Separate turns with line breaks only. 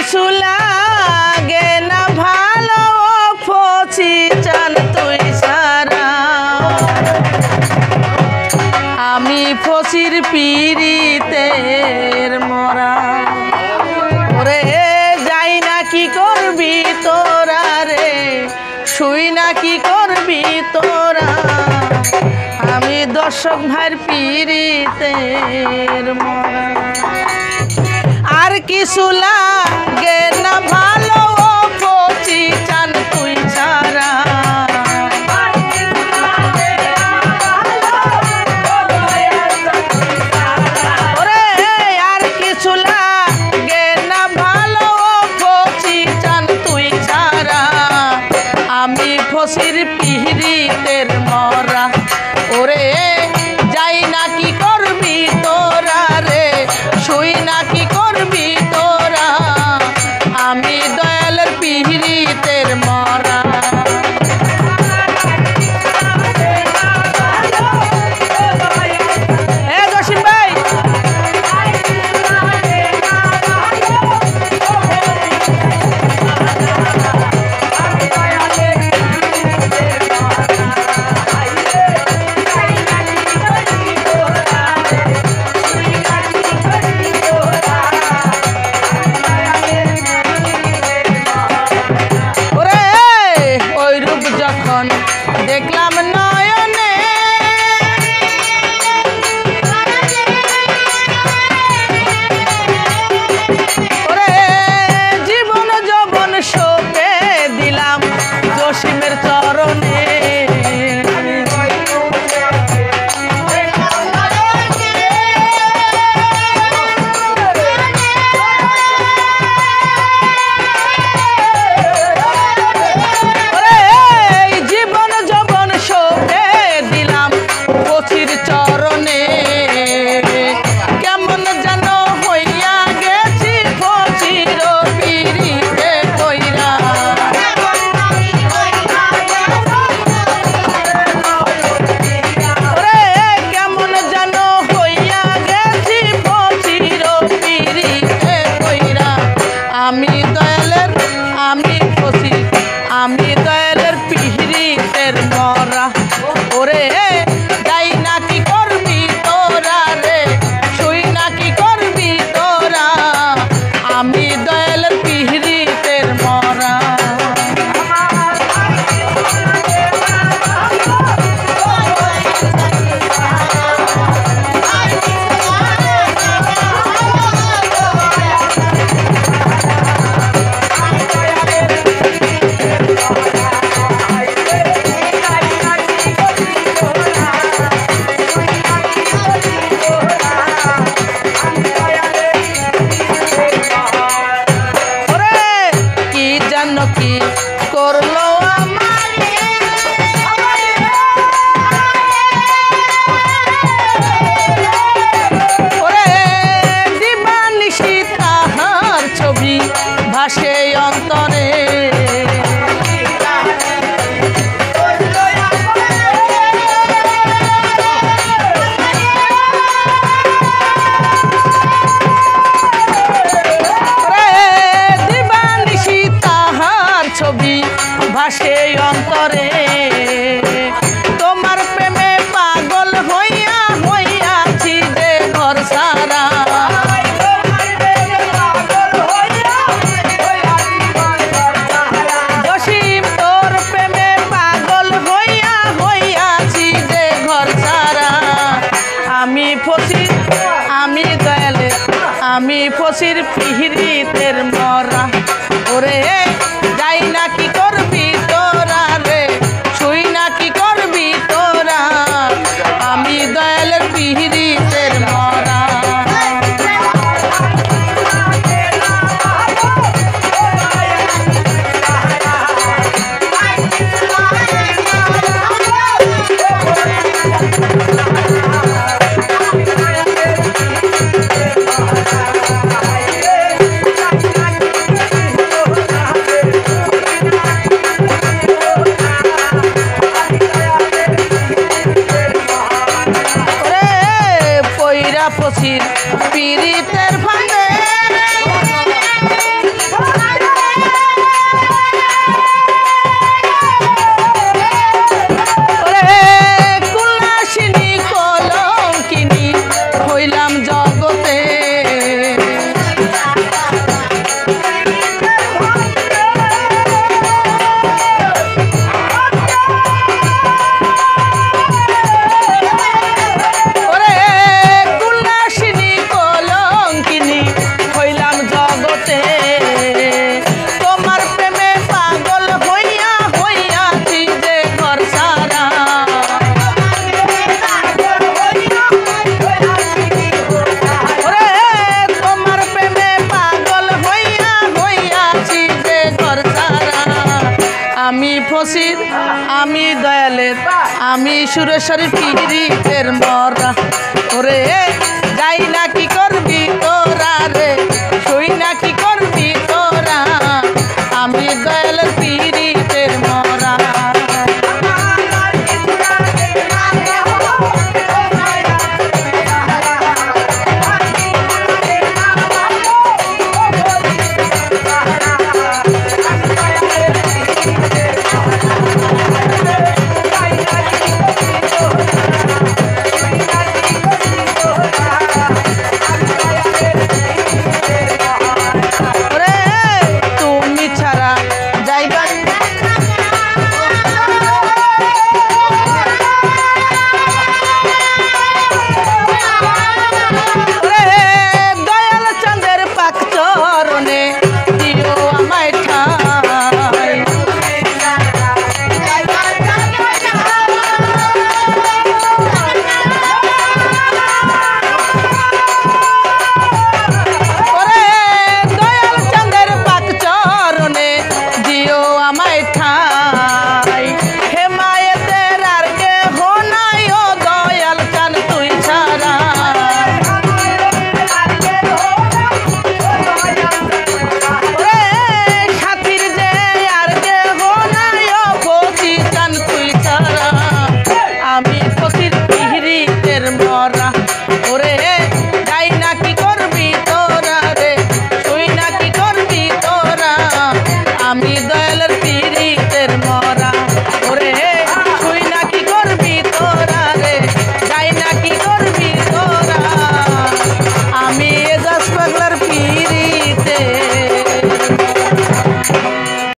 কিছু লাগে না ভালো ফচি চান তুই সারা আমি ফচির পিরিতের মরা ওরে যাই না কি করবি তোরা রে শুই না কি করবি তোরা আমি দর্শক ভাইয়ের পিরিতের মরা আর কিছু লাগে না ভালো ফচি চান তুই ছাড়া ওরে আর কিছু লাগে না ভালো ফচি চান তুই ছাড়া আমি ফসির পিরিতের মরা ওরে যাই না কি করবি তোরা রে শুই না কি করবি তোরা আমি দয়ালের পিরিতের মরা এ জসিম ভাই দেখলাম নয়নে ওরে জীবন যৌবন সঁপে দিলাম জসিমের চরণে আমি দয়ালের পিরিতের মরা ওরে যাই না কি করবি তোরা রে শুই না কি করবি তোরা আমি দয়ালের পিরিতের মরা কি করলো ওরে দিবানিশি তাহার ছবি ভাসে অন্তরে ছবি ভাসে অন্তরে তোমার প্রেমে পাগল হইয়া হইয়াছি যে ঘর সারা জসিম তোর প্রেমে পাগল হইয়া হইয়াছি যে ঘর সারা আমি ফসির আমি দয়ালে আমি ফসির পিরিতের মরা ওরে যাই না কি করবি তোরা রে শুই না কি করবি তোরা আমি দয়ালের পিরিতের মরা আমি ফসির আমি দয়ালের আমি সুরেশ্বরী পীড়িতের মরা ওরে যাই না